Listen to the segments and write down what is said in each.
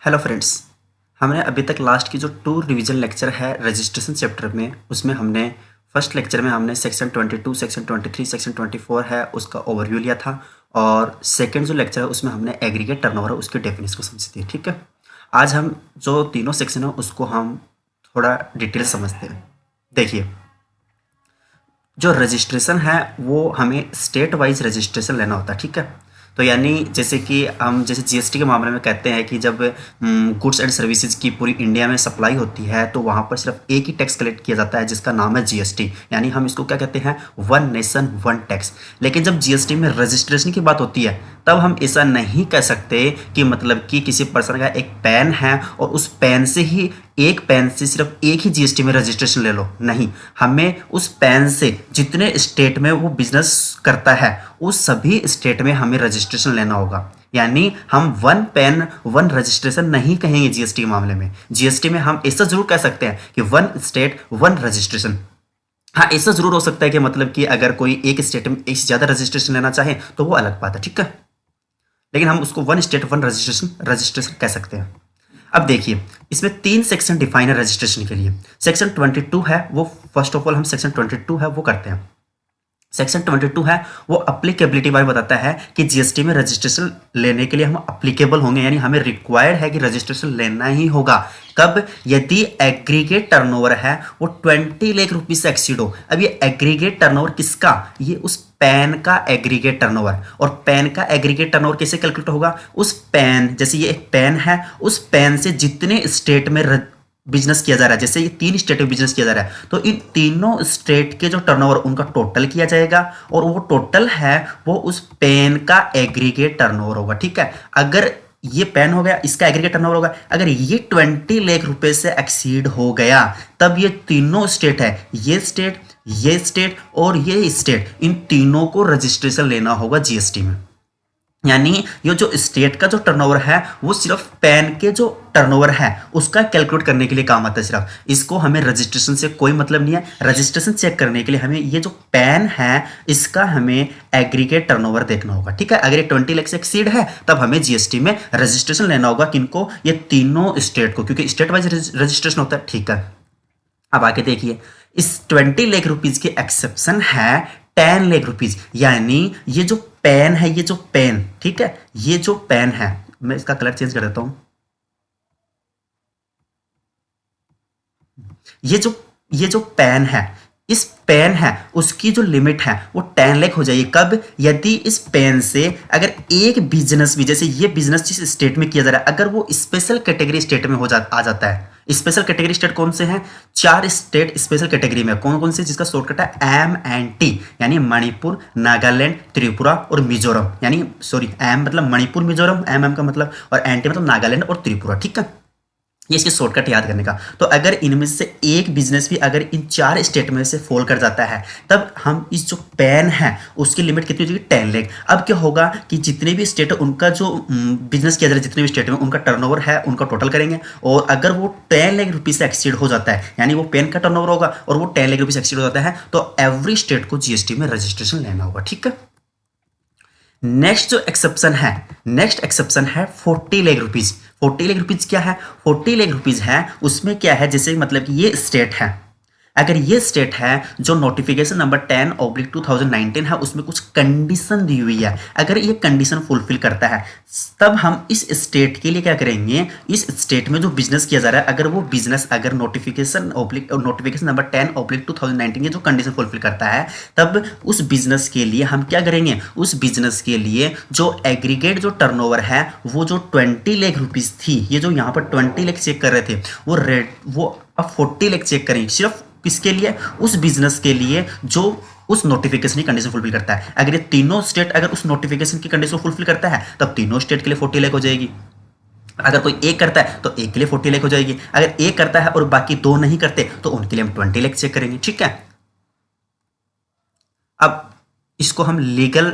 Hello friends. हमने अभी तक लास्ट की जो 2 रिवीजन लेक्चर है रजिस्ट्रेशन चैप्टर में, उसमें हमने फर्स्ट लेक्चर में हमने सेक्शन 22, सेक्शन 23, सेक्शन 24 है उसका ओवरव्यू लिया था। और सेकंड जो लेक्चर है उसमें हमने एग्रीगेट टर्नओवर है उसके डेफिनेशन को समझी थी। ठीक है, आज हम जो तीनों सेक्शन है उसको हम थोड़ा डिटेल समझते हैं। देखिए, जो रजिस्ट्रेशन है वो हमें स्टेट वाइज रजिस्ट्रेशन लेना होता है। ठीक है, तो यानी जैसे कि हम जैसे जीएसटी के मामले में कहते हैं कि जब गुड्स एंड सर्विसेज की पूरी इंडिया में सप्लाई होती है तो वहाँ पर सिर्फ एक ही टैक्स कलेक्ट किया जाता है जिसका नाम है जीएसटी, यानी हम इसको क्या कहते हैं, वन नेशन वन टैक्स। लेकिन जब जीएसटी में रजिस्ट्रेशन की बात होती है तब हम ऐसा नहीं कह सकते कि मतलब कि किसी पर्सन का एक पैन है और उस पैन से ही एक पैन से सिर्फ एक ही जीएसटी में रजिस्ट्रेशन ले लो। नहीं, हमें उस पैन से जितने स्टेट में वो बिजनेस करता है उस सभी स्टेट में हमें रजिस्ट्रेशन लेना होगा। यानी हम वन पैन वन रजिस्ट्रेशन नहीं कहेंगे जीएसटी के मामले में। जीएसटी में हम ऐसा जरूर कह सकते हैं कि वन स्टेट वन रजिस्ट्रेशन। हाँ, ऐसा जरूर हो सकता है कि मतलब कि अगर कोई एक स्टेट में एक से ज्यादा रजिस्ट्रेशन लेना चाहे तो वो अलग बात है। ठीक है, लेकिन हम उसको one state one registration registration कह सकते हैं। अब देखिए, इसमें 3 सेक्शन डिफाइन है रजिस्ट्रेशन के लिए। सेक्शन 22 है वो फर्स्ट ऑफ ऑल हम सेक्शन 22 है वो करते हैं। सेक्शन 22 है वो अप्लीकेबिलिटी बारे बताता है कि जीएसटी में रजिस्ट्रेशन लेने के लिए हम अप्लीकेबल होंगे, यानी हमें रिक्वायर्ड है कि रजिस्ट्रेशन लेना ही होगा। कब? यदि एग्रीगेट टर्नओवर है वो 20 लाख रुपीज से एक्सीड हो। अब ये एग्रीगेट टर्नओवर किसका? ये उस पैन का एग्रीगेट टर्नओवर। और पैन का एग्रीगेट टर्नओवर कैसे कैलकुलेट होगा? उस पैन, जैसे ये एक पैन है, उस पैन से जितने स्टेट में बिजनेस किया जा रहा है, जैसे ये 3 स्टेट में बिजनेस किया जा रहा है तो इन तीनों स्टेट के जो टर्नओवर उनका टोटल किया जाएगा और वो टोटल है वो उस पेन का एग्रीगेट टर्नओवर होगा। ठीक है, अगर ये पेन हो गया, इसका एग्रीगेट टर्नओवर होगा। अगर ये 20 लाख रुपए से एक्सीड हो गया तब ये तीनों स्टेट है, ये स्टेट और ये स्टेट, इन तीनों को रजिस्ट्रेशन लेना होगा जीएसटी में। यानी ये जो स्टेट का जो टर्नओवर है वो सिर्फ पैन के जो टर्नओवर है उसका कैलकुलेट करने के लिए काम आता है। सिर्फ इसको हमें रजिस्ट्रेशन से कोई मतलब नहीं है। रजिस्ट्रेशन चेक करने के लिए हमें ये जो पैन है इसका हमें एग्रीगेट टर्नओवर देखना होगा। ठीक है, अगर ये 20 लाख से एक्सीड है तब हमें जीएसटी में रजिस्ट्रेशन लेना होगा। किनको? ये तीनों स्टेट को, क्योंकि स्टेट वाइज रजिस्ट्रेशन होता है। ठीक है, अब आगे देखिए, इस 20 लाख रुपीज की एक्सेप्शन है 10 लाख रुपीज। यानी ये जो पेन है, ये जो पेन, ठीक है, ये जो पेन है, मैं इसका कलर चेंज कर देता हूं। ये जो पेन है, इस पेन है उसकी जो लिमिट है वो 10 लाख हो जाएगी। कब? यदि इस पेन से अगर एक बिजनेस भी, जैसे ये बिजनेस जिस स्टेट में किया जा रहा है, अगर वो स्पेशल कैटेगरी स्टेट में आ जाता है। स्पेशल कैटेगरी स्टेट कौन से हैं? 4 स्टेट स्पेशल कैटेगरी में। कौन कौन से? जिसका शॉर्टकट है M&T, यानी मणिपुर, नागालैंड, त्रिपुरा और मिजोरम। यानी सॉरी, M मतलब मणिपुर मिजोरम, MM का मतलब, और NT मतलब नागालैंड और त्रिपुरा। ठीक है, ये इसके शॉर्टकट याद करने का। तो अगर इनमें से एक बिजनेस भी अगर इन 4 स्टेट में से फॉल कर जाता है तब हम इस जो पैन है उसकी लिमिट कितनी हो जाएगी? 10 लाख। अब क्या होगा कि जितने भी स्टेट है उनका जो बिजनेस किया जा रहा है, जितने भी स्टेट में उनका टर्नओवर है उनका टोटल करेंगे, और अगर वो 10 लाख रुपीज से एक्सीड हो जाता है, यानी वो पेन का टर्नओवर होगा और वो 10 लाख रुपीज एक्सीड हो जाता है, तो एवरी स्टेट को जीएसटी में रजिस्ट्रेशन लेना होगा। ठीक है, नेक्स्ट जो एक्सेप्शन है, नेक्स्ट एक्सेप्शन है 40 लाख रुपीज। 40 लाख रुपीज क्या है? 40 लाख रुपीज है उसमें क्या है, जैसे मतलब कि ये स्टेट है, अगर ये स्टेट है जो नोटिफिकेशन नंबर 10/2019 है उसमें कुछ कंडीशन दी हुई है, अगर ये कंडीशन फुलफिल करता है तब हम इस स्टेट के लिए क्या करेंगे, इस स्टेट में जो बिजनेस किया जा रहा है अगर वो बिजनेस अगर नोटिफिकेशन नंबर 10/2019 ये जो कंडीशन फुलफिल करता है तब उस बिजनेस के लिए हम क्या करेंगे, उस बिजनेस के लिए जो एग्रीगेट जो टर्नओवर है वो जो 20 लाख रुपीज थी, ये जो यहाँ पर 20 लाख चेक कर रहे थे वो अब 40 लाख चेक करेंगे। सिर्फ किसके लिए? उस बिजनेस के लिए जो उस नोटिफिकेशन की कंडीशन फुलफिल करता है। अगर ये तीनों स्टेट अगर उस नोटिफिकेशन की कंडीशन फुलफिल करता है तब तीनों स्टेट के लिए 40 लाख हो जाएगी। अगर कोई एक करता है तो एक के लिए 40 लाख हो जाएगी। अगर एक करता है और बाकी 2 नहीं करते तो उनके लिए हम 20 लाख चेक करेंगे। ठीक है, अब इसको हम लीगल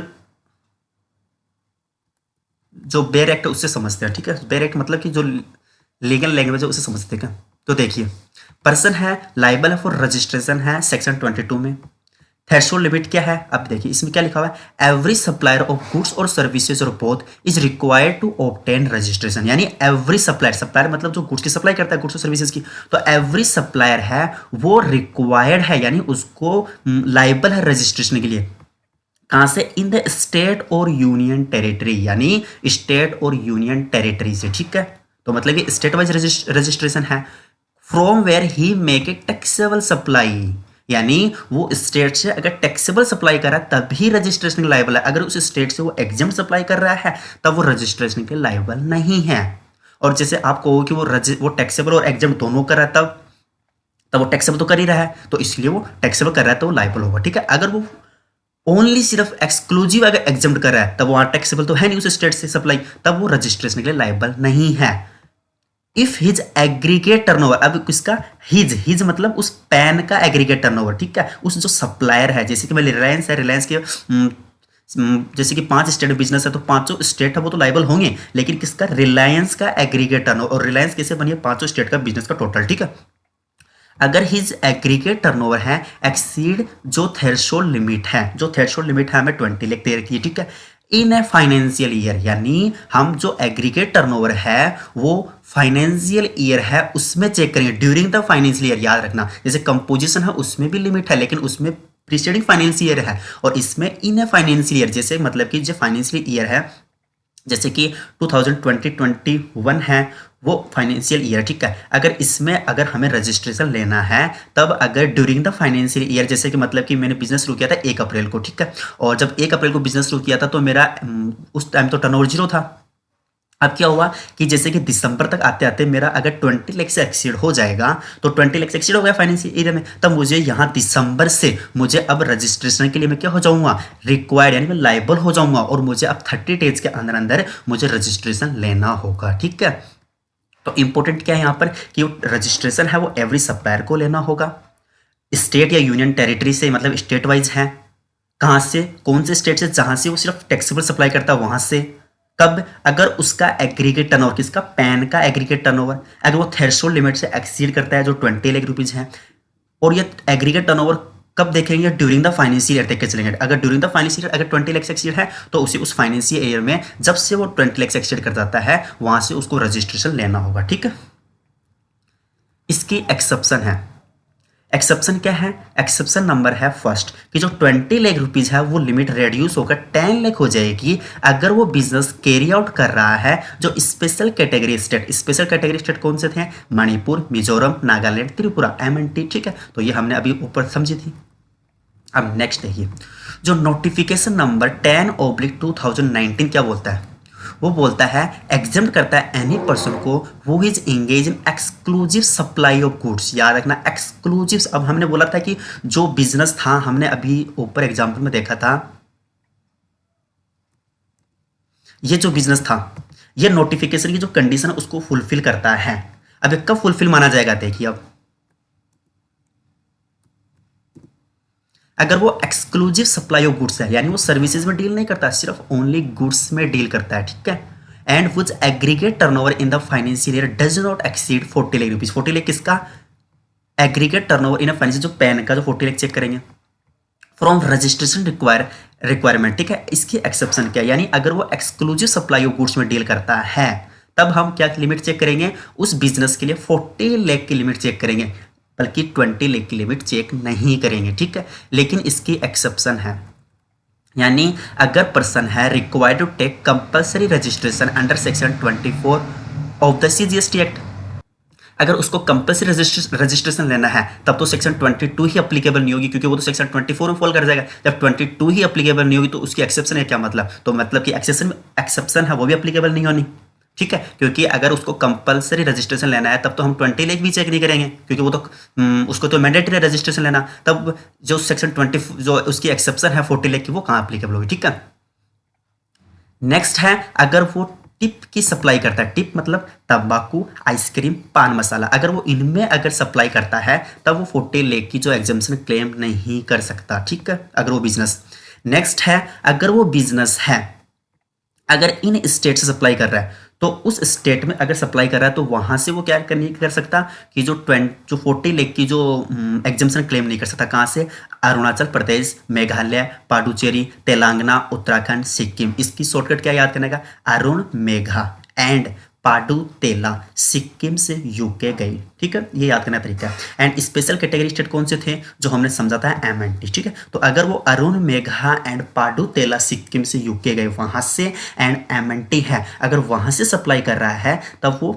जो बेयर एक्ट है उससे समझते हैं। ठीक है, बेयर एक्ट मतलब कि जो लीगल लैंग्वेज है उसे समझते हैं क्या? तो देखिए, पर्सन है लाइबल है फॉर रजिस्ट्रेशन है सेक्शन 22 में। थ्रेशोल्ड लिमिट क्या है, अब देखिए इसमें क्या लिखा हुआ है, एवरी सप्लायर ऑफ गुड्स और सर्विसेज और both is required to obtain registration. यानी एवरी सप्लायर, सप्लायर मतलब जो गुड्स की सप्लाई करता है, गुड्स और सर्विसेज की, तो एवरी सप्लायर है वो रिक्वायर्ड है, यानी उसको लाइबल है रजिस्ट्रेशन के लिए। कहां से, इन द स्टेट और यूनियन टेरिटरी, यानी स्टेट और यूनियन टेरिटरी से, ठीक है। तो मतलब कि स्टेट वाइज रजिस्ट्रेशन है। From where he make a taxable supply, यानी वो स्टेट से अगर टैक्सेबल सप्लाई कर रहा है तभी रजिस्ट्रेशन लायबल है। अगर उस स्टेट से वो एग्जाम सप्लाई कर रहा है तब वो रजिस्ट्रेशन के लायबल नहीं है। और जैसे आप कहो कि वो टैक्सेबल और एग्जाम दोनों कर रहा है, तब वो टैक्सेबल तो कर ही रहा है, तो इसलिए वो टैक्सेबल कर रहा है तो वो लायबल होगा, ठीक है। अगर वो ओनली सिर्फ एक्सक्लूसिव अगर एग्जाम कर रहा है तब वहां टैक्सेबल तो है नहीं उस स्टेट से सप्लाई, तब वो रजिस्ट्रेशन के लिए लायबल नहीं है। इफ हिज एग्रीगेट टर्नओवर, अब किसका, हिज मतलब उस पैन का एग्रीगेट टर्नओवर, ठीक है, उस जो सप्लायर है, जैसे कि मैं रिलायंस है, रिलायंस के जैसे कि 5 स्टेट बिजनेस है तो 5 स्टेट है वो तो लाइबल होंगे, लेकिन किसका, रिलायंस का एग्रीगेट टर्नओवर, और रिलायंस कैसे बनी है, 5 स्टेट का बिजनेस का टोटल, ठीक है। अगर हिज एग्रीगेट टर्नओवर है एक्सीड जो थ्रेशोल्ड लिमिट है, जो थ्रेशोल्ड लिमिट है हमें 20 लाख दे रखी है, ठीक है, इन ए फाइनेंशियल ईयर, यानी हम जो एग्रीगेट टर्नओवर है वो फाइनेंशियल ईयर है उसमें चेक करेंगे, ड्यूरिंग द फाइनेंशियल ईयर, याद रखना। जैसे कंपोजिशन है उसमें भी लिमिट है, लेकिन उसमें प्रीसीडिंग फाइनेंशियल ईयर है, और इसमें इन ए फाइनेंशियल ईयर, जैसे मतलब कि जो फाइनेंशियल ईयर है जैसे कि 2020-21 है वो फाइनेंशियल ईयर, ठीक है। अगर इसमें अगर हमें रजिस्ट्रेशन लेना है तब अगर ड्यूरिंग द फाइनेंशियल ईयर, जैसे कि मतलब कि मैंने बिजनेस शुरू किया था 1 अप्रैल को, ठीक है, और जब 1 अप्रैल को बिजनेस शुरू किया था तो मेरा उस टाइम तो टर्नओवर 0 था। अब क्या हुआ कि जैसे कि दिसंबर तक आते आते मेरा अगर 20 लाख से एक्सीड हो जाएगा, तो 20 लाख से एक्सीड हो गया फाइनेंशियल ईयर में, तब मुझे यहाँ दिसंबर से मुझे अब रजिस्ट्रेशन के लिए मैं क्या हो जाऊंगा, रिक्वायर्ड, यानी मैं लाइबल हो जाऊंगा, और मुझे अब 30 डेज के अंदर अंदर मुझे रजिस्ट्रेशन लेना होगा, ठीक है। तो इंपॉर्टेंट क्या है यहाँ पर कि रजिस्ट्रेशन है वो एवरी सप्लायर को लेना होगा, स्टेट या यूनियन टेरिटरी से, मतलब स्टेट वाइज है, कहाँ से, कौन से स्टेट से, जहां से वो सिर्फ टैक्सेबल सप्लाई करता है वहां से। कब, अगर उसका एग्रीगेट टर्नओवर, किसका, पैन का एग्रीगेट टर्नओवर, अगर वो थ्रेशोल्ड लिमिट से एक्सीड करता है जो 20 लाख रुपीज है, और ये एग्रीगेट टर्नओवर कब देखेंगे, ड्यूरिंग द फाइनेंशियल ईयर देख के चलेंगे। अगर ड्यूरिंग द फाइनेंशियल ईयर अगर 20 लाख से एक्सीड है तो उसे उस फाइनेंशियल ईयर में जब से वो 20 लाख से एक्सीड कर जाता है वहां से उसको रजिस्ट्रेशन लेना होगा, ठीक है। इसकी एक्सेप्शन है, एक्सेप्शन क्या है, एक्सेप्शन नंबर है फर्स्ट कि जो 20 लाख रुपीज है वो लिमिट रेड्यूस होकर 10 लाख हो जाएगी अगर वो बिजनेस कैरी आउट कर रहा है जो special category state, special category state कौन से थे, मणिपुर, मिजोरम, नागालैंड, त्रिपुरा, MNT, ठीक है। तो ये हमने अभी ऊपर समझी थी। अब नेक्स्ट देखिए, जो नोटिफिकेशन नंबर 10/2019 क्या बोलता है, वो बोलता है एग्जेम्प्ट करता है एनी पर्सन को वो is engage in exclusive supply of goods. याद रखना एक्सक्लूसिव, अब हमने बोला था कि जो बिजनेस था, हमने अभी ऊपर एग्जाम्पल में देखा था, ये जो बिजनेस था ये नोटिफिकेशन की जो कंडीशन है उसको फुलफिल करता है। अब कब फुलफिल माना जाएगा, देखिए अब अगर वो एक्सक्लूसिव सप्लाई ऑफ गुड्स है, यानी वो सर्विसेज में डील नहीं करता, सिर्फ ओनली गुड्स में डील करता है, ठीक है, and which aggregate turnover in the financial year does not exceed 40 lakh rupees. 40 lakh किसका, aggregate turnover in a financial, जो पैन का जो 40 लाख चेक करेंगे, फ्रॉम रजिस्ट्रेशन रिक्वायरमेंट, ठीक है। इसकी एक्सेप्शन क्या है, यानी अगर वो एक्सक्लूसिव सप्लाई ऑफ गुड्स में डील करता है तब हम क्या लिमिट चेक करेंगे, उस बिजनेस के लिए 40 लाख की लिमिट चेक करेंगे, बल्कि 20 लाख की लिमिट चेक नहीं करेंगे, ठीक है। लेकिन इसकी एक्सेप्शन है, यानी अगर पर्सन है required to take compulsory registration under section 24 of the CGST act, अगर उसको कंपल्सरी रजिस्ट्रेशन लेना है तब तो सेक्शन 22 ही अप्लीकेबल नहीं होगी, क्योंकि वो तो सेक्शन 24 में फॉल कर जाएगा। जब 22 ही अप्लीकेबल नहीं होगी तो उसकी एक्सेप्शन है क्या मतलब, तो मतलब कि एक्सेप्शन है वो भी अप्लीकेबल नहीं होनी, ठीक है, क्योंकि अगर उसको कंपल्सरी रजिस्ट्रेशन लेना है तब तो हम 20 लाख भी चेक नहीं करेंगे, क्योंकि वो तो उसको तो मैंडेटरी रजिस्ट्रेशन लेना, तब जो सेक्शन 20 जो उसकी एक्सेप्शन है 40 लाख की वो कहाँ अप्लीकेबल होगी, ठीक है। नेक्स्ट है अगर वो टिप की सप्लाई करता है, टिप मतलब तंबाकू, आइसक्रीम, पान मसाला, अगर वो इनमें अगर सप्लाई करता है तब वो 40 लाख की जो एग्जम्पशन क्लेम नहीं कर सकता, ठीक है, अगर वो बिजनेस। नेक्स्ट है अगर वो बिजनेस है अगर इन स्टेट से सप्लाई कर रहा है तो उस स्टेट में अगर सप्लाई कर रहा है तो वहाँ से वो क्या नहीं कर सकता कि जो 40 लेख की जो एग्जाम्पशन क्लेम नहीं कर सकता। कहाँ से? अरुणाचल प्रदेश, मेघालय, पांडुचेरी, तेलंगाना, उत्तराखंड, सिक्किम। इसकी शॉर्टकट क्या याद करने का? अरुण मेघा एंड पाडू तेला सिक्किम से यूके गई। ठीक है, ये याद करना तरीका है। एंड स्पेशल कैटेगरी स्टेट कौन से थे जो हमने समझा था? एमएनटी। ठीक है, तो अगर वो अरुण मेघा एंड पाडू तेला सिक्किम से यूके गए वहां से एंड एमएनटी है, अगर वहां से सप्लाई कर रहा है तब वो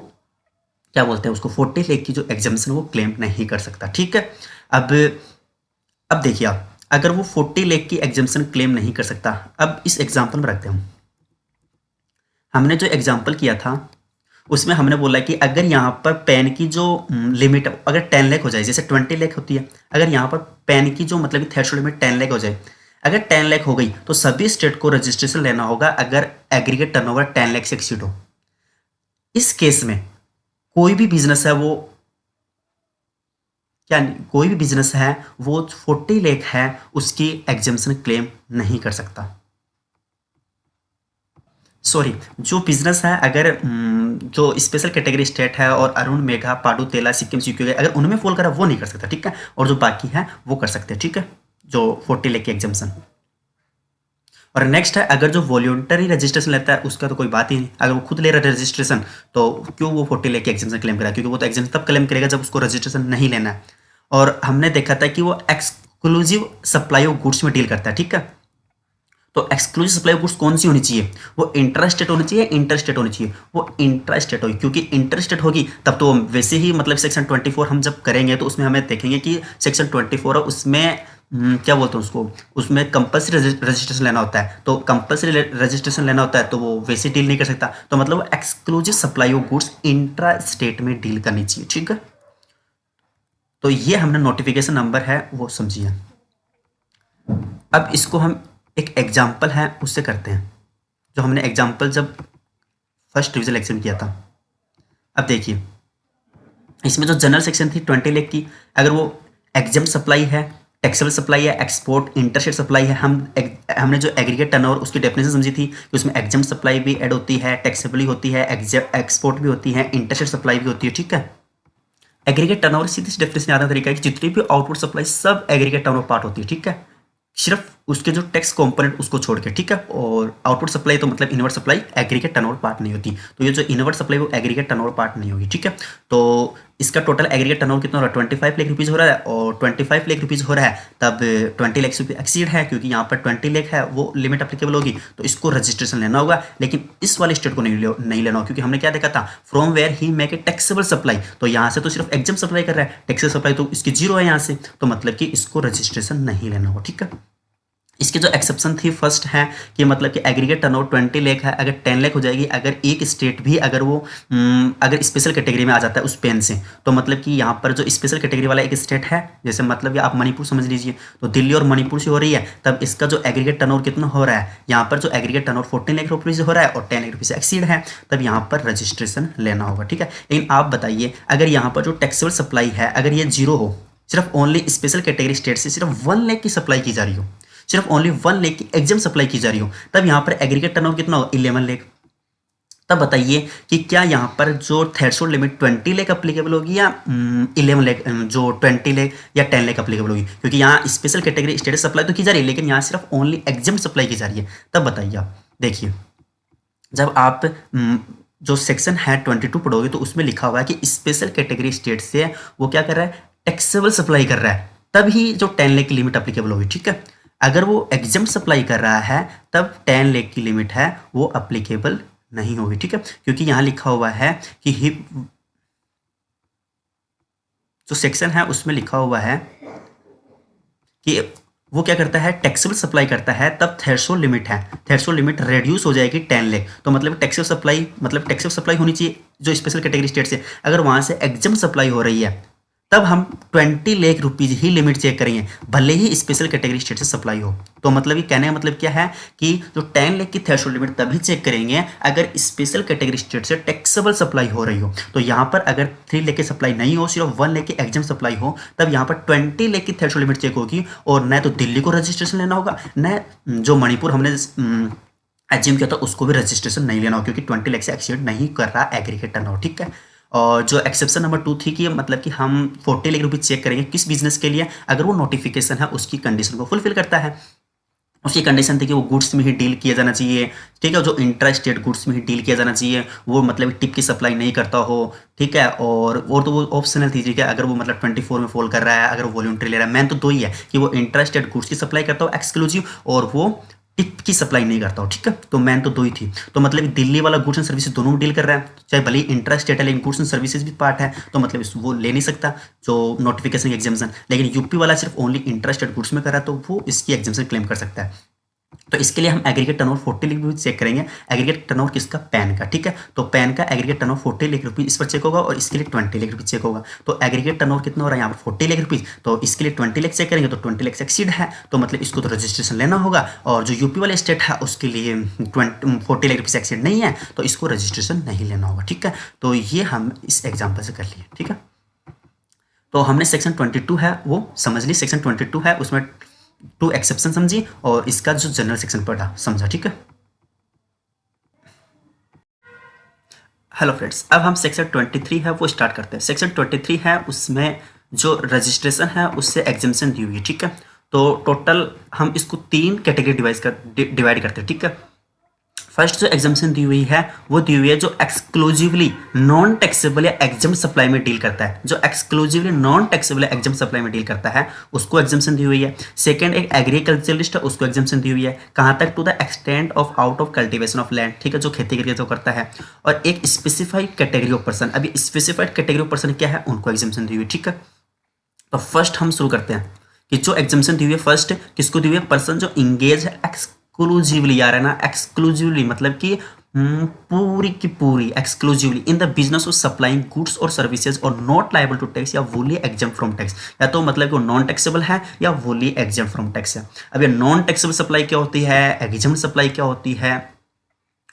क्या बोलते हैं उसको 40 लेख की जो एग्जाम्पशन वो क्लेम नहीं कर सकता। ठीक है, अब देखिए आप, अगर वो 40 लेख की एग्जाम्पशन क्लेम नहीं कर सकता, अब इस एग्जाम्पल में रखते हैं हमने जो एग्जाम्पल किया था उसमें हमने बोला कि अगर यहाँ पर पेन की जो लिमिट अगर 10 लाख हो जाए, जैसे 20 लाख होती है, अगर यहाँ पर पेन की जो मतलब थ्रेशोल्ड लिमिट 10 लाख हो जाए, अगर 10 लाख हो गई तो सभी स्टेट को रजिस्ट्रेशन लेना होगा अगर एग्रीगेट टर्नओवर 10 लाख से एक्सीड हो। इस केस में कोई भी बिजनेस है वो क्या, कोई भी बिजनेस है वो 40 लाख है उसकी एग्जाम्पशन क्लेम नहीं कर सकता। सॉरी, जो बिजनेस है अगर जो स्पेशल कैटेगरी स्टेट है और अरुण मेघा पाडू तेला सिक्किम सीक्यू अगर उनमें फॉल करा वो नहीं कर सकता। ठीक है, और जो बाकी है वो कर सकते हैं। ठीक है, जो 40 लाख की एग्जाम्पशन। और नेक्स्ट है अगर जो वॉल्यूंटरी रजिस्ट्रेशन लेता है उसका तो कोई बात ही नहीं, अगर वो खुद ले रहा है रजिस्ट्रेशन तो क्यों वो 40 लाख की एग्जाम्पशन क्लेम करेगा? क्योंकि वो तो एग्जाम्पशन तब क्लेम करेगा जब उसको रजिस्ट्रेशन नहीं लेना है। और हमने देखा था कि वो एक्सक्लूसिव सप्लाई ऑफ गुड्स में डील करता है। ठीक है, तो एक्सक्लूसिव सप्लाई ऑफ गुड्स कौन सी होनी चाहिए? वो इंट्रास्टेट होनी चाहिए, इंटरस्टेट होनी चाहिए? वो इंट्रास्टेट होगी, क्योंकि इंटरस्टेट होगी तब तो वैसे ही मतलब सेक्शन 24 हम जब करेंगे तो उसमें हमें देखेंगे कि सेक्शन 24 है उसमें क्या बोलते हैं उसको, उसमें कंपल्सरी रजिस्ट्रेशन लेना होता है। तो कंपल्सरी रजिस्ट्रेशन लेना होता है तो वो वैसे डील नहीं कर सकता। तो मतलब exclusive supply of goods intra state में डील करनी चाहिए। ठीक है, तो ये हमने नोटिफिकेशन नंबर है वो समझिए। अब इसको हम एक एग्जाम्पल है उससे करते हैं, जो हमने एग्जाम्पल जब फर्स्ट रिविजन इलेक्शन किया था। अब देखिए इसमें जो जनरल सेक्शन थी 20 लाख की, अगर वो एग्जाम सप्लाई है, टैक्सेबल सप्लाई है, एक्सपोर्ट इंटरस्टेट सप्लाई है, हमने जो एग्रीगेट टर्नओवर उसकी डेफिनेशन समझी थी कि उसमें एग्जाम सप्लाई भी ऐड होती है, टैक्सेबल होती है, एक्सपोर्ट भी होती है, इंटरस्टेट सप्लाई भी होती है। ठीक है, एग्रीगेट टर्नओवर सीधी डेफिनेशन याद तरीका है कि जितनी भी आउटपुट सप्लाई सब एग्रीगेट टर्नओवर पार्ट होती है। ठीक है, सिर्फ उसके जो टैक्स कंपोनेंट उसको छोड़ के। ठीक है, और आउटपुट सप्लाई तो मतलब inward supply aggregate turnover part नहीं होती, तो ये जो इनवर्ट सप्लाई वो एग्रीगेट टर्नओवर पार्ट नहीं होगी। ठीक है, तो इसका टोटल एग्रीगेट टर्नओवर कितना हो रहा है? 25 लाख रुपीज़ हो रहा है, और 25 लाख रुपीज़ हो रहा है तब 20 लाख रुपये एक्सीड है, क्योंकि यहाँ पर 20 लाख है वो लिमिट अप्लीकेबल होगी, तो इसको रजिस्ट्रेशन लेना होगा। लेकिन इस वाले स्टेट को नहीं लेना होगा, क्योंकि हमने क्या देखा था, from where he make a taxable supply, तो यहाँ से तो सिर्फ एग्जाम सप्लाई कर रहा है, टैक्सेबल सप्लाई तो इसकी जीरो है यहाँ से, तो मतलब कि इसको रजिस्ट्रेशन नहीं लेना होगा। ठीक है, इसकी जो एक्सेप्शन थी फर्स्ट है कि मतलब कि एग्रीगेट टर्नओवर 20 लाख है, अगर 10 लाख हो जाएगी, अगर एक स्टेट भी अगर वो अगर स्पेशल कैटेगरी में आ जाता है उस पेन से, तो मतलब कि यहाँ पर जो स्पेशल कैटेगरी वाला एक स्टेट है, जैसे मतलब कि आप मणिपुर समझ लीजिए, तो दिल्ली और मणिपुर से हो रही है, तब इसका जो एग्रीगेट टर्नओवर कितना हो रहा है, यहाँ पर जो एग्रीगेट टर्नओवर 14 लाख रुपये से हो रहा है और 10 लाख रुपये से एक्सीड है, तब यहाँ पर रजिस्ट्रेशन लेना होगा। ठीक है, लेकिन आप बताइए अगर यहाँ पर जो टैक्सेबल सप्लाई है अगर ये जीरो हो, सिर्फ ओनली स्पेशल कैटेगरी स्टेट से सिर्फ 1 लाख की सप्लाई की जा रही हो, सिर्फ ओनली 1 लाख की एग्जाम सप्लाई की जा रही हो, तब यहाँ पर एग्रीगेट टर्नओवर कितना होगा? 11 लाख। तब बताइए कि क्या यहाँ पर जो थ्रेशोल्ड लिमिट 20 लाख अप्लीकेबल होगी या 11 लाख, जो 20 लाख या 10 लाख अप्लीकेबल होगी? क्योंकि यहाँ स्पेशल कैटेगरी स्टेटस सप्लाई तो की जा रही है, लेकिन यहाँ सिर्फ ओनली एग्जाम सप्लाई की जा रही है। तब बताइए आप, देखिए जब आप जो सेक्शन है 22 पढ़ोगे तो उसमें लिखा हुआ है कि स्पेशल कैटेगरी स्टेट से वो क्या कर रहा है? टैक्सेबल सप्लाई कर रहा है, तभी जो 10 लाख की लिमिट अप्लीकेबल होगी। ठीक है, अगर वो एग्जाम सप्लाई कर रहा है तब 10 लाख की लिमिट है वो अप्लीकेबल नहीं होगी। ठीक है, क्योंकि यहां लिखा हुआ है कि जो सेक्शन है उसमें लिखा हुआ है कि वो क्या करता है? टैक्सेबल सप्लाई करता है, तब थ्रेशोल्ड लिमिट है, थ्रेशोल्ड लिमिट रेड्यूस हो जाएगी 10 लाख, तो मतलब टैक्सेबल सप्लाई होनी चाहिए जो स्पेशल कैटेगरी स्टेट से, अगर वहां से एग्जाम सप्लाई हो रही है तब हम 20 लाख रुपीज ही लिमिट चेक करेंगे, भले ही स्पेशल कैटेगरी स्टेट से सप्लाई हो। तो मतलब ये कहने का मतलब क्या है कि जो 10 लाख की थ्रेशोल्ड लिमिट तभी चेक करेंगे अगर स्पेशल कैटेगरी स्टेट से टैक्सेबल सप्लाई हो रही हो। तो यहाँ पर अगर 3 लाख की सप्लाई नहीं हो, सिर्फ 1 लाख की एग्जाम सप्लाई हो, तब यहाँ पर 20 लाख की थ्रेशोल्ड लिमिट चेक होगी, और न तो दिल्ली को रजिस्ट्रेशन लेना होगा, न जो मणिपुर हमने एज्यूम किया था उसको भी रजिस्ट्रेशन नहीं लेना हो, क्योंकि 20 लाख से एक्सीड नहीं कर रहा एग्रीगेट टर्नओवर, ठीक है। और जो एक्सेप्शन नंबर 2 थी कि मतलब कि हम 40 लाख रुपये चेक करेंगे किस बिजनेस के लिए, अगर वो नोटिफिकेशन है उसकी कंडीशन को फुलफिल करता है। उसकी कंडीशन थी कि वो गुड्स में ही डील किया जाना चाहिए, ठीक है, जो इंट्रा स्टेट गुड्स में ही डील किया जाना चाहिए, वो मतलब टिप की सप्लाई नहीं करता हो, ठीक है। और तो वो ऑप्शनल थी, ठीक है, अगर वो मतलब 24 में फॉल कर रहा है, अगर वो वॉलंटरी ले रहा है। मेन तो दो ही है कि वो इंट्रा स्टेट गुड्स की सप्लाई करता हो एक्सक्लूसिव, और वो टिप की सप्लाई नहीं करता हो, ठीक है। तो मेन तो दो ही थी। तो मतलब दिल्ली वाला गुड्स एंड सर्विसेज दोनों डील कर रहा है, चाहे भले ही इंट्रा स्टेट है, लेकिन गुड्स एंड सर्विसेज भी पार्ट है, तो मतलब वो ले नहीं सकता जो नोटिफिकेशन एग्जाम्शन। लेकिन यूपी वाला सिर्फ ओनली इंट्रा स्टेट गुड्स में कर रहा है, तो वो इसकी एग्जाम्शन क्लेम कर सकता है। तो इसके लिए हम एग्रीगेट टर्नओवर 40 लाख रुपये चेक करेंगे। एग्रीगेट टर्नओवर किसका? पैन का, ठीक है। तो पैन का एग्रीगेट टर्नओवर 40 लाख रुपये इस पर चेक होगा, और इसके लिए 20 लाख रुपये चेक होगा। तो एग्रीगेट टर्नओवर कितना हो रहा है यहाँ पर? 40 लाख रुपये। तो इसके लिए 20 लाख चेक करेंगे, तो 20 लाख से एक्सीड है, तो मतलब इसको तो रजिस्ट्रेशन लेना होगा। और जो यूपी वाले स्टेट है उसके लिए 40 लाख रुपये से एक्सीड नहीं है, तो इसको रजिस्ट्रेशन नहीं लेना होगा, ठीक है। तो ये हम इस एग्जाम्पल से कर लिए, ठीक है। तो हमने सेक्शन 22 है वो समझ ली, सेक्शन 22 है उसमें 2 एक्सेप्शन समझी, और इसका जो जनरल सेक्शन पढ़ा समझा, ठीक है। हेलो फ्रेंड्स, अब हम सेक्शन 23 है वो स्टार्ट करते हैं। सेक्शन 23 है उसमें जो रजिस्ट्रेशन है उससे एग्जाम्शन दी हुई है, ठीक है। तो टोटल हम इसको 3 कैटेगरी डिवाइड करते हैं, ठीक है। फर्स्ट जो एग्जाम्शन दी हुई है वो दी हुई है जो एक्सक्लूसिवली नॉन टैक्सेबल या एग्जाम सप्लाई में डील करता है, जो एक्सक्लूसिवली नॉन टैक्सेबल या एग्जाम सप्लाई में डील करता है उसको एग्जाम्शन दी हुई है। सेकंड एक एग्रीकल्चरलिस्ट है उसको एग्जाम्शन दी हुई है, कहाँ तक? To the extent of out of cultivation of land, ठीक है, जो खेती करके जो करता है। और एक स्पेसिफाइड कैटेगरी ऑफ पर्सन, अभी स्पेसिफाइड कैटेगरी ऑफ पर्सन क्या है उनको एग्जाम्शन दी हुई है, ठीक है। तो फर्स्ट हम शुरू करते हैं कि जो एग्जाम्शन दी हुई है फर्स्ट किसको दी हुई है? पर्सन जो इंगेज है एक्सक्लूसिवली, यार है ना, एक्सक्लूसिवली मतलब कि पूरी की पूरी exclusively in the business of supplying goods और सर्विसेज और नॉट लायबल टू टैक्स या वुली एग्जाम फ्रॉम टैक्स, या तो मतलब कि वो नॉन टैक्सेबल है या वुली एग्जाम फ्रॉम टैक्स है। अब ये नॉन टैक्सेबल सप्लाई क्या होती है, एग्जाम सप्लाई क्या होती है,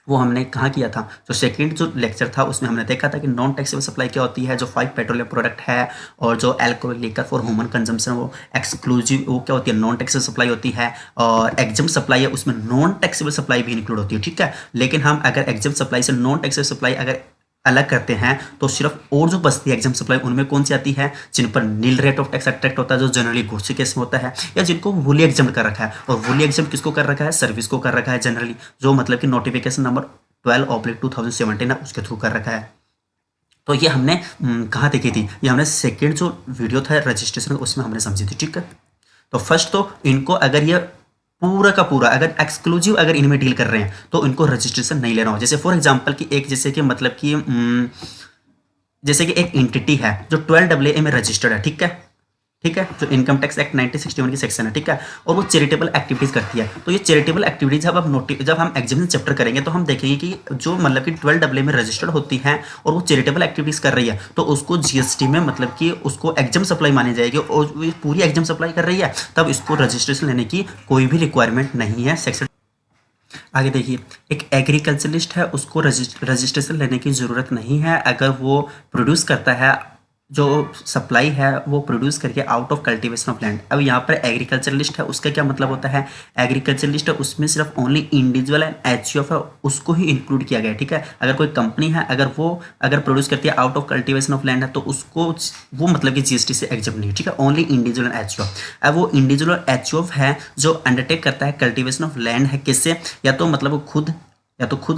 वो हमने कहाँ किया था? जो सेकंड जो लेक्चर था उसमें हमने देखा था कि नॉन टैक्सेबल सप्लाई क्या होती है, जो 5 पेट्रोलियम प्रोडक्ट है और जो alcohol liquor for human consumption वो एक्सक्लूसिव, वो क्या होती है? नॉन टैक्सेबल सप्लाई होती है। और एग्जाम सप्लाई है उसमें नॉन टैक्सेबल सप्लाई भी इंक्लूड होती है, ठीक है। लेकिन हम अगर एग्जाम सप्लाई से नॉन टैक्सेबल सप्लाई अगर अलग करते हैं तो सिर्फ और जो बचती है एग्जाम सप्लाई उनमें कौन सी आती है? जिन पर nil rate of tax attract होता है, जो जनरली गुड्स के केस में होता है, या जिनको वुली एग्जाम कर रखा है। और वुली एग्जाम किसको कर रखा है? सर्विस को कर रखा है जनरली, जो मतलब कि नोटिफिकेशन नंबर 12/2017 है उसके थ्रू कर रखा है। तो ये हमने कहाँ देखी थी? ये हमने सेकेंड जो वीडियो था रजिस्ट्रेशन उसमें हमने समझी थी, ठीक है। तो फर्स्ट तो इनको अगर ये पूरा का पूरा अगर एक्सक्लूसिव अगर इनमें डील कर रहे हैं तो इनको रजिस्ट्रेशन नहीं लेना हो। जैसे फॉर एग्जांपल कि एक जैसे कि मतलब कि जैसे कि एक एंटिटी है जो 12AA में रजिस्टर्ड है, ठीक है, ठीक है, जो इनकम टैक्स एक्ट 1961 की सेक्शन है, ठीक है, और वो चैरिटेबल एक्टिविटीज करती है। तो ये चैरिटेबल एक्टिविटीज जब हम एग्जामिनेशन चैप्टर करेंगे तो हम देखेंगे कि जो मतलब कि 12AA में रजिस्टर्ड होती है और वो चैरिटेबल एक्टिविटीज कर रही है तो उसको जीएसटी में मतलब कि उसको एग्जाम सप्लाई मानी जाएगी, और पूरी एग्जाम सप्लाई कर रही है तब इसको रजिस्ट्रेशन लेने की कोई भी रिक्वायरमेंट नहीं है। सेक्शन आगे देखिए, एक एग्रीकल्चरलिस्ट है उसको रजिस्ट्रेशन लेने की ज़रूरत नहीं है अगर वो प्रोड्यूस करता है, जो सप्लाई है वो प्रोड्यूस करके out of cultivation of land. अब यहाँ पर एग्रीकल्चरलिस्ट है उसका क्या मतलब होता है? एग्रीकल्चरलिस्ट है उसमें सिर्फ ओनली इंडिविजुअल एंड एचयूएफ है उसको ही इंक्लूड किया गया है, ठीक है। अगर कोई कंपनी है अगर प्रोड्यूस करती है out of cultivation of land है तो उसको वो मतलब कि जीएसटी से एग्जाम नहीं है, ठीक है, ओनली इंडिविजुअल एंड एचयूएफ। अब वो इंडिविजुअल एचयूएफ है जो अंडरटेक करता है कल्टीवेशन ऑफ लैंड है किससे? या तो मतलब वो खुद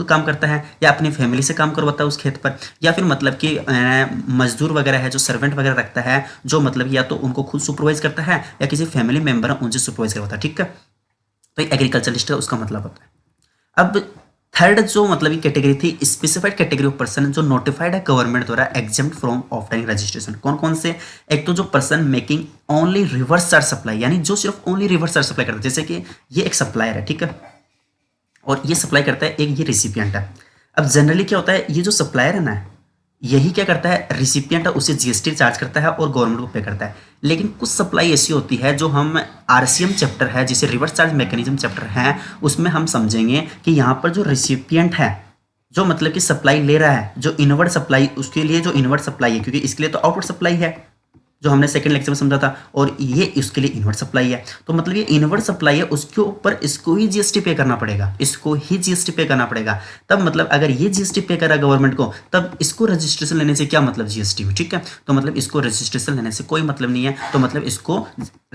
काम करता है या अपनी फैमिली से काम करवाता है उस खेत पर, या फिर मतलब कि मजदूर वगैरह है जो सर्वेंट वगैरह रखता है जो मतलब या तो उनको खुद सुपरवाइज करता है या किसी फैमिली मेंबर है उनसे सुपरवाइज करवाता है, ठीक है। तो एग्रीकल्चरलिस्ट है उसका मतलब होता है। अब थर्ड जो मतलब कैटेगरी थी स्पेसिफाइड कैटेगरी ऑफ पर्सन जो नोटिफाइड है गवर्नमेंट द्वारा एग्जाम्प्ट फ्रॉम ऑफलाइन रजिस्ट्रेशन। कौन कौन से? एक तो जो person making only reverse charge supply, यानी जो सिर्फ ओनली रिवर्स चार्ज सप्लाई करता है, जैसे कि ये एक सप्लायर है, ठीक है, और ये सप्लाई करता है, एक ये रिसिपिएंट है। अब जनरली क्या होता है, ये जो सप्लायर है ना यही क्या करता है, रिसिपिएंट है उसे जीएसटी चार्ज करता है और गवर्नमेंट को पे करता है। लेकिन कुछ सप्लाई ऐसी होती है जो हम आरसीएम चैप्टर है जिसे रिवर्स चार्ज मैकेनिज्म चैप्टर है उसमें हम समझेंगे कि यहाँ पर जो रिसिपिएंट है जो मतलब कि सप्लाई ले रहा है, जो इनवर्ड सप्लाई उसके लिए जो इनवर्ड सप्लाई है, क्योंकि इसके लिए तो आउटवर्ड सप्लाई है, जो हमने सेकंड लेक्चर में समझा था, और ये इसके लिए इनवर्ट सप्लाई है। तो मतलब ये इनवर्ट सप्लाई है, उसके ऊपर इसको ही जीएसटी पे करना पड़ेगा, इसको ही जीएसटी पे करना पड़ेगा। तब मतलब अगर ये जीएसटी पे करा गवर्नमेंट को, तब इसको रजिस्ट्रेशन लेने से क्या मतलब जीएसटी में, ठीक है। तो मतलब इसको रजिस्ट्रेशन लेने से कोई मतलब नहीं है, तो मतलब इसको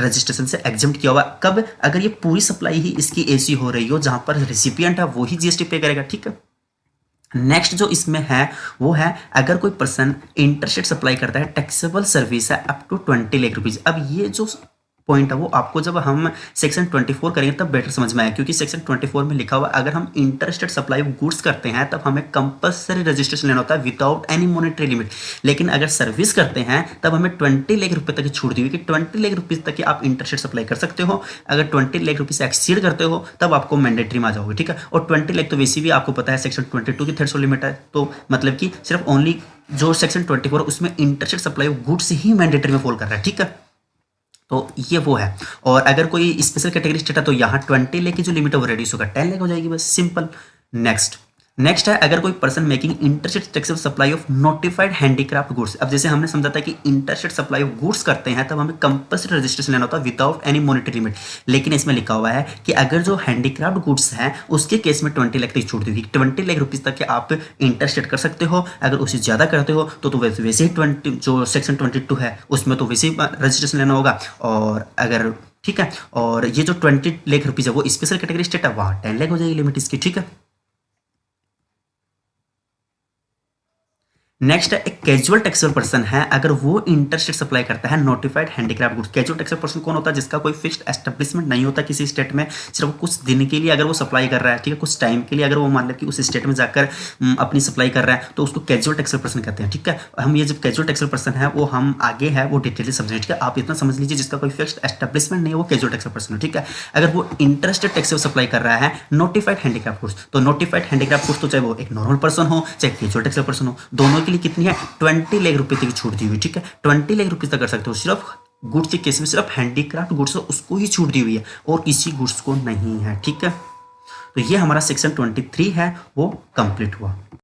रजिस्ट्रेशन से एग्जम्प्ट किया हुआ। कब? अगर ये पूरी सप्लाई ही इसकी ऐसी हो रही हो जहां पर रेसिपिएंट है वो ही जीएसटी पे करेगा, ठीक है। नेक्स्ट जो इसमें है वो है, अगर कोई पर्सन इंटरस्टेट सप्लाई करता है, टैक्सेबल सर्विस है अप टू 20 लाख रुपीज। अब ये जो पॉइंट है वो आपको जब हम सेक्शन 24 करेंगे तब बेटर समझ में आए, क्योंकि सेक्शन 24 में लिखा हुआ अगर हम इंटरस्टेट सप्लाई ऑफ गुड्स करते हैं तब हमें कंपलसरी रजिस्ट्रेशन लेना होता है विदाउट एनी मॉनेटरी लिमिट। लेकिन अगर सर्विस करते हैं तब हमें 20 लाख रुपए तक की छूट दी हुई कि 20 लाख रुपीज तक की आप इंटरस्टेट सप्लाई कर सकते हो। अगर 20 लाख रुपीज से एक्सीड करते हो तब आपको मैंडेटरी में आ जाओगे, ठीक है। और 20 लाख तो वैसे भी आपको पता है सेक्शन 22 की थ्रेशोल्ड लिमिट है, तो मतलब कि सिर्फ ओनली जो सेक्शन 24 उसमें interstate supply of goods he mandatory में फॉल कर रहा है, ठीक है। तो ये वो है। और अगर कोई स्पेशल कैटेगरी स्टेट है तो यहाँ 20 लाख की जो लिमिट है वो रेड्यूस होगा, 10 लाख हो जाएगी, बस सिंपल। नेक्स्ट है, अगर कोई person making interstate taxable supply of notified handicraft goods. अब जैसे हमने समझा था कि इंटरस्टेट सप्लाई ऑफ गुड्स करते हैं तब हमें कंपल्सरी रजिस्ट्रेशन लेना होता है विदाउट एनी मॉनेटरी लिमिट। लेकिन इसमें लिखा हुआ है कि अगर जो हैंडीक्राफ्ट गुड्स हैं उसके केस में 20 लाख तक छूट दी, 20 लाख रुपीज तक के आप इंटरस्टेट कर सकते हो। अगर उससे ज्यादा करते हो तो वैसे ही 20 जो सेक्शन 22 है उसमें तो वैसे ही रजिस्ट्रेशन लेना होगा। और अगर ठीक है, और ये जो 20 लाख रुपीज है वो स्पेशल कैटेगरी स्टेट है, वहां 10 लाख हो जाएगी लिमिट इसकी, ठीक है। नेक्स्ट है, एक कैजुअल टैक्सेबल पर्सन है, अगर वो इंटरस्टेट सप्लाई करता है notified handicraft goods. Casual taxable person कौन होता है? जिसका कोई फिक्स्ड एस्टेब्लिशमेंट नहीं होता किसी स्टेट में, सिर्फ कुछ दिन के लिए अगर वो सप्लाई कर रहा है, ठीक है, कुछ टाइम के लिए अगर वो मान लो कि उस स्टेट में जाकर अपनी सप्लाई कर रहा है तो उसको कैजुअल टैक्सेबल पर्सन कहते हैं, ठीक है। हम ये जब कैजुअल टैक्सेबल पर्सन है वो हम आगे है वो डिटेल समझेंगे, ठीक है। आप इतना समझ लीजिए जिसका कोई फिक्स्ड एस्टेब्लिशमेंट नहीं है वो कैजुअल टैक्सेबल पर्सन है, ठीक है। अगर वो इंटरस्टेड टैक्सेबल सप्लाई कर रहा है नोटिफाइड हैंडीक्राफ्ट गुड्स, तो नोटिफाइड हैंडीक्राफ्ट गुड्स तो चाहे वो एक नॉर्मल पर्सन हो चाहे कैजुअल टैक्सेबल पर्सन हो, दोनों के लिए कितनी है 20 लाख रुपए तक छूट दी हुई, ठीक है। 20 लाख रुपए तक कर सकते हो। सिर्फ गुड्स के केस में सिर्फ हैंडीक्राफ्ट गुड्स उसको ही छूट दी हुई है और किसी गुड्स को नहीं है, ठीक है। तो ये हमारा सेक्शन 23 है वो कंप्लीट हुआ।